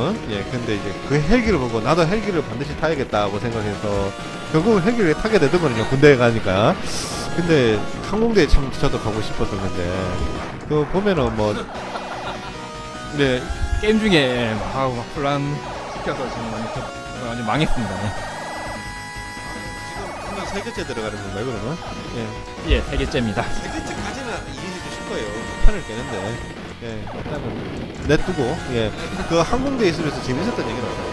근데 이제 그 헬기를 보고 나도 헬기를 반드시 타야겠다고 생각해서 결국은 헬기를 타게 되더군요. 군대에 가니까. 근데 항공대에 참 저도 가고 싶었었는데 그 보면은 뭐 게임 중에 막 혼란 시켜서 지금 완전 망했습니다. 지금 한명 3개째 들어가는 건가요 그러면? 예, 3개째입니다. 3개째까지는 이해해도 싶어요. 편을 깨는데 일단은 냅두고 그 항공대에 있으면서 재밌었던 얘기는 없어요.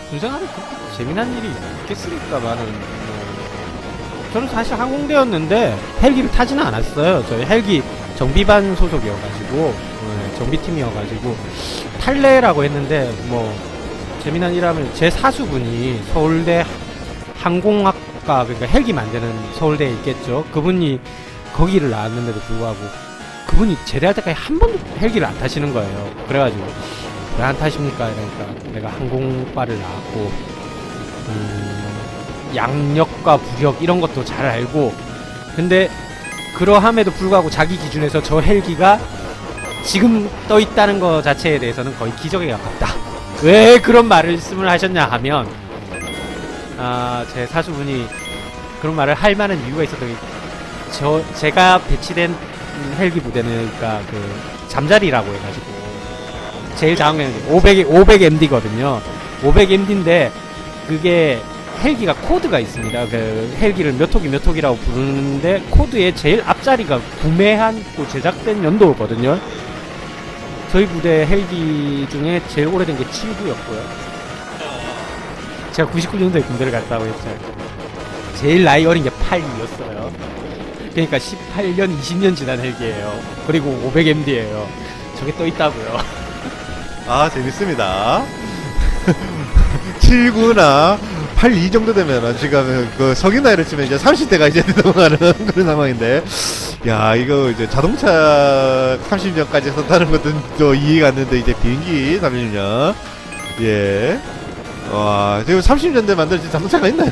군생활에 그렇게 재미난 일이 있겠습니까만은 저는 사실 항공대였는데 헬기를 타지는 않았어요. 저희 헬기 정비반 소속이어가지고 정비팀이어가지고 탈레라고 했는데 뭐 재미난 일하면 제 사수분이 서울대 항공학과 그러니까 헬기 만드는 서울대에 있겠죠. 그분이 거기를 나왔는데도 불구하고 그분이 제대할 때까지 한 번도 헬기를 안 타시는 거예요. 그래가지고 왜 안 타십니까? 이러니까 내가 항공과를 나왔고 양력과 부력 이런 것도 잘 알고 근데 그러함에도 불구하고 자기 기준에서 저 헬기가 지금 떠 있다는 것 자체에 대해서는 거의 기적에 가깝다. 왜 그런 말씀을 하셨냐 하면 제 사수분이 그런 말을 할 만한 이유가 있었던 게 제가 배치된 헬기 부대는 그러니까 그 잠자리라고 해가지고 제일 작은 500MD거든요. 500MD인데 그게 헬기가 코드가 있습니다. 그 헬기를 몇 호기 몇 호기라고 부르는데 코드의 제일 앞자리가 구매한 제작된 연도거든요. 저희 부대 헬기 중에 제일 오래된 게 79였고요. 제가 99년도에 군대를 갔다고 했죠. 제일 나이 어린 게 82였어요. 그러니까 18년, 20년 지난 헬기예요. 그리고 500MD예요. 저게 떠 있다고요. 아 재밌습니다. 79나 82 정도 되면 지금 그 성인 나이를 치면 이제 30대가 이제 넘어가는 그런 상황인데 야 이거 이제 자동차 30년까지 썼다는 것도 또 이해가 안 되는데 이제 비행기 30년 와 지금 30년대 만들어진 자동차가 있나요?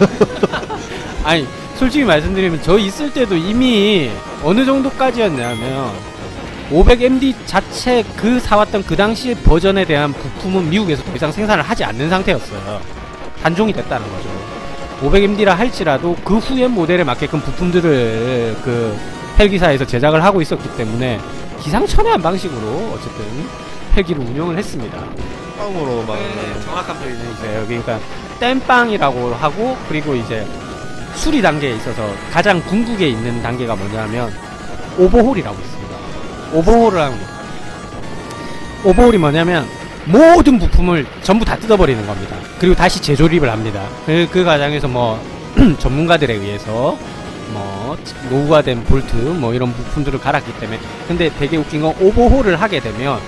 아니 솔직히 말씀드리면 저 있을 때도 이미 어느 정도까지였냐면 500MD 자체 그 사왔던 그 당시 버전에 대한 부품은 미국에서 더 이상 생산을 하지 않는 상태였어요. 단종이 됐다는 거죠. 500MD라 할지라도 그 후의 모델에 맞게끔 부품들을 그 헬기사에서 제작을 하고 있었기 때문에 기상천외한 방식으로 어쨌든 헬기를 운영을 했습니다. 빵으로 막 정확한 표현이 있어요. 그러니까 땜빵이라고 하고 그리고 이제 수리 단계에 있어서 가장 궁극에 있는 단계가 뭐냐면 오버홀이라고 있습니다. 오버홀을 하는 거. 오버홀이 뭐냐면 모든 부품을 전부 다 뜯어버리는 겁니다. 그리고 다시 재조립을 합니다. 그 과정에서 뭐 전문가들에 의해서 뭐 노후화된 볼트 뭐 이런 부품들을 갈았기 때문에 근데 되게 웃긴 건 오버홀을 하게 되면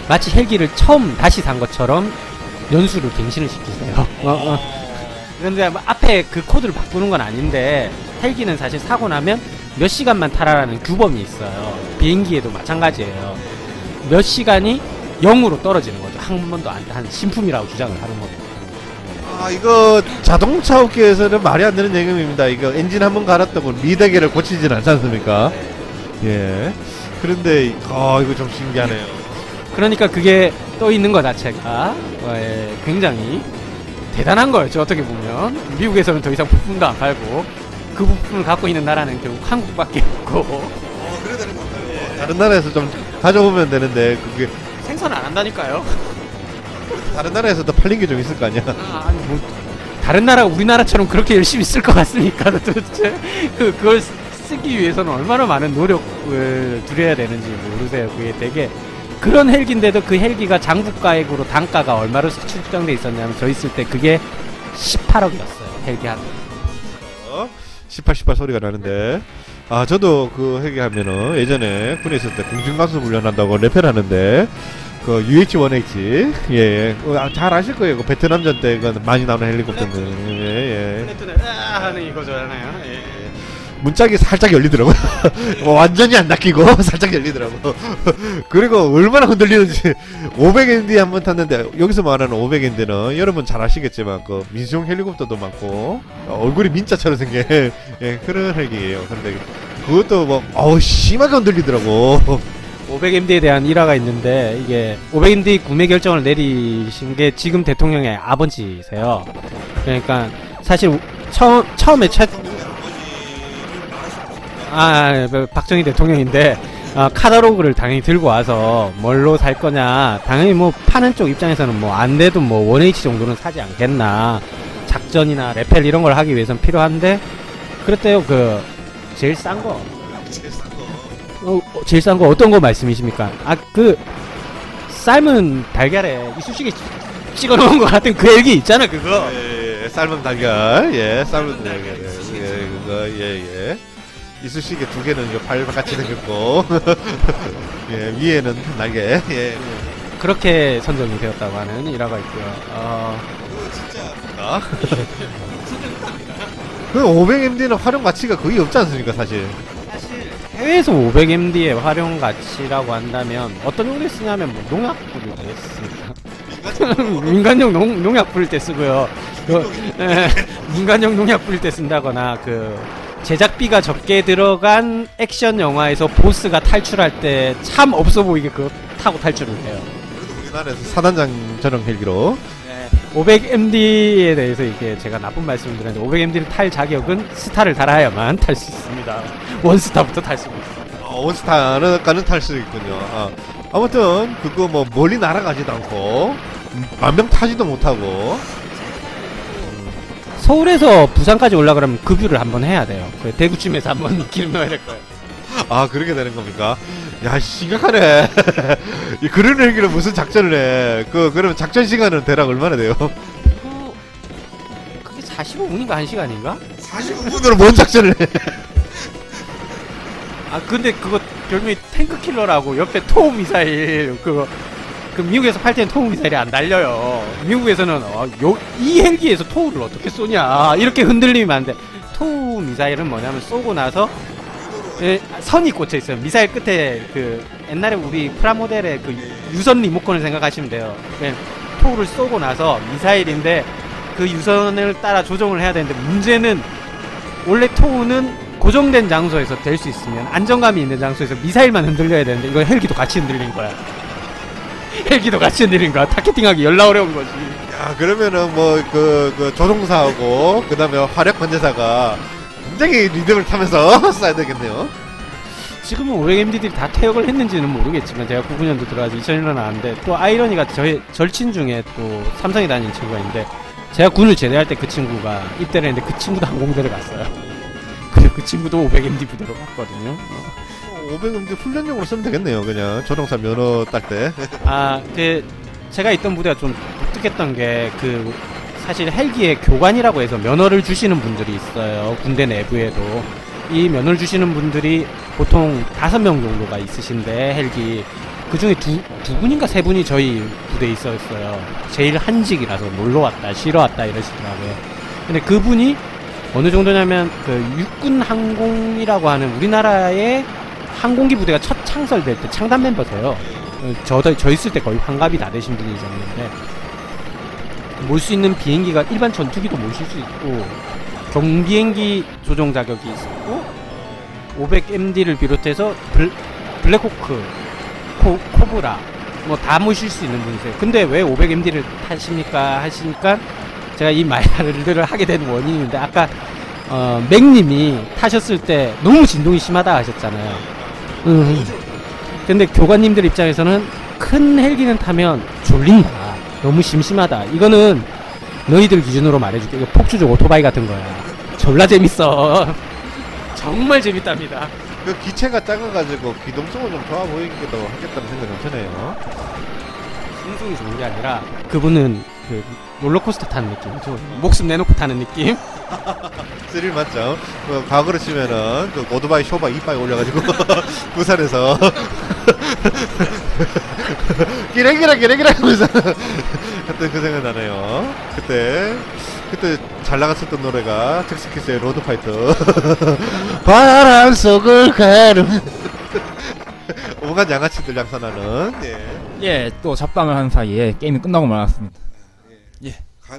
마치 헬기를 처음 다시 산 것처럼 연수를 갱신을 시키세요. 그런데 앞에 그 코드를 바꾸는 건 아닌데 헬기는 사실 사고 나면 몇 시간만 타라라는 규범이 있어요. 비행기에도 마찬가지예요. 몇 시간이 0으로 떨어지는 거죠. 한 번도 안 탄 신품이라고 주장을 하는 겁니다. 아 이거 자동차 업계에서는 말이 안 되는 얘기입니다. 이거 엔진 한번 갈았다고 미대계를 고치진 않지 않습니까? 그런데 이거 좀 신기하네요. 그러니까 그게 떠 있는 것 자체가 굉장히 대단한 거였죠. 어떻게 보면 미국에서는 더 이상 부품도 안 팔고 그 부품을 갖고 있는 나라는 결국 한국밖에 없고 그래야 되는 건가요? 다른 나라에서 좀 가져오면 되는데 그게 생산 안 한다니까요. 다른 나라에서도 팔린 게 좀 있을 거 아니야? 아니 뭐 다른 나라가 우리나라처럼 그렇게 열심히 쓸 것 같습니까? 도대체 그걸 쓰기 위해서는 얼마나 많은 노력을 들여야 되는지 모르세요. 그게 되게 그런 헬기인데도 그 헬기가 장부가액으로 단가가 얼마로 측정돼 있었냐면 저 있을 때 그게 18억이었어요. 헬기 한 18 소리가 나는데 저도 그 헬기 하면은 예전에 군에 있을 때 공중가수 훈련한다고 레펠 하는데 그 UH-1H 잘 아실 거예요. 그 베트남전 때 그 많이 나오는 헬리콥터인데 하는 이거잖아요. 문짝이 살짝 열리더라고요. 뭐 완전히 안 낚이고 살짝 열리더라고. 그리고 얼마나 흔들리는지. 500ND 한번 탔는데, 여기서 말하는 500ND는 여러분 잘 아시겠지만 그 민수용 헬리콥터도 많고 얼굴이 민자처럼 생긴 예, 그런 헬기예요. 근데 그것도 뭐 심하게 흔들리더라고. 500MD에 대한 일화가 있는데, 이게 500MD 구매 결정을 내리신 게 지금 대통령의 아버지세요. 그러니까 사실 처음에 박정희 대통령인데, 카탈로그를 당연히 들고 와서 뭘로 살 거냐, 당연히 뭐 파는 쪽 입장에서는 뭐 안 돼도 뭐 1H 정도는 사지 않겠나, 작전이나 레펠 이런 걸 하기 위해서는 필요한데, 그랬대요. 그 제일 싼 거. 제일 싼 거 어떤 거 말씀이십니까? 그 삶은 달걀에 이쑤시개 찍어 놓은 거 같은 그 헬기 있잖아, 그거. 예, 삶은 달걀. 예, 삶은 달걀. 예, 그거 예. 이쑤시개 2개는 이거 발같이 생겼고 예, 위에는 날개. 예. 그렇게 선정이 되었다고 하는 일화가 있고요. 진짜 그 500MD는 활용 가치가 거의 없지 않습니까, 사실. 해외에서 500MD의 활용 가치라고 한다면 어떤 용도에 쓰냐면 뭐 농약 뿌릴 때 씁니다. 민간용 농약 뿌릴 때 쓰고요. 민간용 농약 뿌릴 때 쓴다거나, 그 제작비가 적게 들어간 액션 영화에서 보스가 탈출할 때 참 없어 보이게 그거 타고 탈출을 해요. 그래도 우리나라에서 사단장처럼 헬기로. 500MD에 대해서 이게 제가 나쁜 말씀을 드렸는데, 500MD를 탈 자격은 스타를 달아야만 탈 수 있습니다. 원스타부터 탈 수 있습니다. 원스타는 탈 수 있군요. 아무튼 그거 뭐 멀리 날아가지도 않고 만병 타지도 못하고. 서울에서 부산까지 올라가려면 급유를 한번 해야 돼요. 대구쯤에서 한번 기름 넣어야 될 거예요. 그렇게 되는 겁니까? 야, 심각하네. 그런 헬기는 무슨 작전을 해? 그러면 작전 시간은 대략 얼마나 돼요? 그게 45분인가 1시간인가? 45분으로 뭔 작전을 해? 근데 그거 별명이 탱크킬러라고, 옆에 토우 미사일, 그 미국에서 팔 때는 토우 미사일이 안 달려요. 미국에서는 이 헬기에서 토우를 어떻게 쏘냐, 이렇게 흔들림이 많은데, 토우 미사일은 뭐냐면 쏘고 나서 선이 꽂혀 있어요. 미사일 끝에 그 옛날에 우리 프라모델의 그 유선 리모컨을 생각하시면 돼요. 토우를 쏘고 나서 미사일인데 그 유선을 따라 조정을 해야 되는데, 문제는 원래 토우는 고정된 장소에서 될 수 있으면, 안정감이 있는 장소에서 미사일만 흔들려야 되는데, 이거 헬기도 같이 흔들린 거야. 헬기도 같이 흔들린 거야. 타겟팅하기 열나 어려운 거지. 야, 그러면은 뭐 그 조종사하고 그다음에 화력 관제사가 굉장히 리듬을 타면서 쏴야 되겠네요. 지금은 500MD들이 다 퇴역을 했는지는 모르겠지만, 제가 99년도 들어가서 2001년 나왔는데, 또 아이러니가 저의 절친 중에 또 삼성에 다니는 친구가 있는데, 제가 군을 제대할 때 그 친구가 입대를 했는데, 그 친구도 항공대를 갔어요. 그리고 그 친구도 500MD 부대로 갔거든요. 500MD 훈련용으로 쓰면 되겠네요. 그냥 조종사 면허 딸 때. 제가 있던 부대가 좀 독특했던 게, 사실 헬기에 교관이라고 해서 면허를 주시는 분들이 있어요. 군대 내부에도. 이 면허를 주시는 분들이 보통 5명 정도가 있으신데, 헬기 그 중에 두 분인가 3분이 저희 부대에 있었어요. 제일 한직이라서 놀러 왔다, 쉬러 왔다 이러시더라고요. 근데 그분이 어느 정도냐면, 그 육군 항공이라고 하는 우리나라의 항공기 부대가 첫 창설될 때 창단 멤버세요. 저 있을 때 거의 환갑이 다 되신 분이셨는데, 몰 수 있는 비행기가 일반 전투기도 모실 수 있고, 경비행기 조종 자격이 있고, 500MD를 비롯해서 블랙호크, 코브라 뭐 다 모실 수 있는 분이세요. 근데 왜 500MD를 타십니까 하시니까, 제가 이 말들을 하게 된 원인인데, 아까 맥님이 타셨을 때 너무 진동이 심하다 하셨잖아요. 근데 교관님들 입장에서는 큰 헬기는 타면 졸린다, 너무 심심하다. 이거는 너희들 기준으로 말해줄게. 이거 폭주족 오토바이 같은 거야. 졸라 재밌어. 정말 재밌답니다. 그 기체가 작아가지고 기동성은 좀 좋아 보이기도 하겠다는 생각이 드네요. 기동성이 좋은 게 아니라, 그분은 그 롤러코스터 타는 느낌이죠. 목숨 내놓고 타는 느낌. 스릴 맞죠? 과거로 치면은 그 오토바이 쇼바 이빨 올려가지고 부산에서 끼랭끼랭 하면서 그때 그 생각 나네요. 그때 그때 잘 나갔었던 노래가 텍스키스의 로드파이터. 바람 속을 가는 온갖 양아치들 양산하는. 예, 또 잡담을 하는 사이에 게임이 끝나고 말았습니다.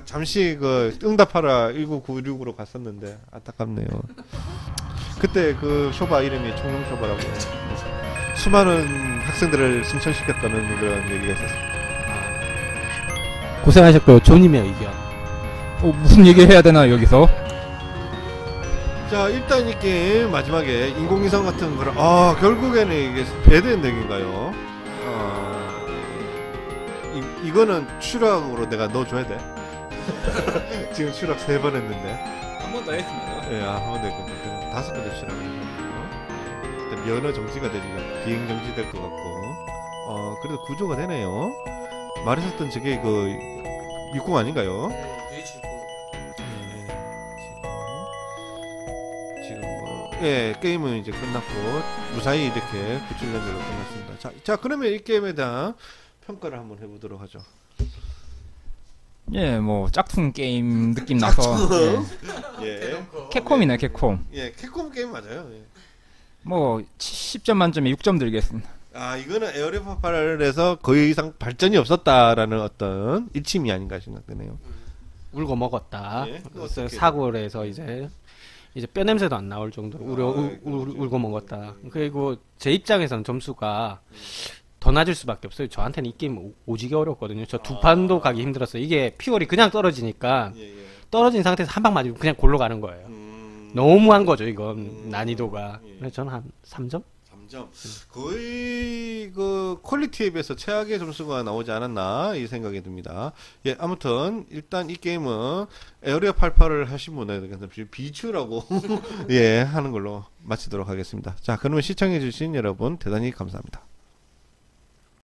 잠시 그 응답하라 1996으로 갔었는데 안타깝네요. 그때 그 쇼바 이름이 총룡 쇼바라고 수많은 학생들을 승천시켰다는 그런 얘기가 있었어요. 고생하셨고요. 존님의 의견. 무슨 얘기 해야 되나 여기서? 자, 일단 이 게임 마지막에 인공위성 같은 그런 결국에는 이게 배드 엔딩인가요? 이거는 추락으로 내가 넣어줘야 돼. 지금 추락 3번 했는데 한 번 더 했습니다. 예, 한 번 더 했고 5번째 추락을 면허 정지가 되니까 비행 정지될 것 같고 그래도 구조가 되네요. 말했었던 저게 그 육공 아닌가요? 지금 게임은 이제 끝났고 무사히 이렇게 구출연결로 끝났습니다. 자 그러면 이 게임에 대한 평가를 한번 해보도록 하죠. 예, 뭐 짝퉁 게임 느낌 나서. 예. 캡콤이네, 캡콤. 예, 캡콤 게임 맞아요. 예. 뭐 10점 만점에 6점 드리겠습니다. 이거는 에어리어 8에서 거의 이상 발전이 없었다라는 어떤 일침이 아닌가 생각되네요. 울고 먹었다. 예? 사고에서 이제 뼈 냄새도 안 나올 정도로 울고 먹었다. 그리고 제 입장에서는 점수가 더 낮을 수밖에 없어요. 저한테는 이 게임 오지게 어렵거든요. 저 두 판도 가기 힘들었어요. 이게 피월이 그냥 떨어지니까 떨어진 상태에서 한 방 맞으면 그냥 골로 가는 거예요. 너무한 거죠, 이건 난이도가. 그래서 저는 한 3점? 3점. 거의 그 퀄리티에 비해서 최악의 점수가 나오지 않았나 이 생각이 듭니다. 예, 아무튼 일단 이 게임은 에어리어 88을 하신 분에 비추라고 예 하는 걸로 마치도록 하겠습니다. 자, 그러면 시청해주신 여러분 대단히 감사합니다.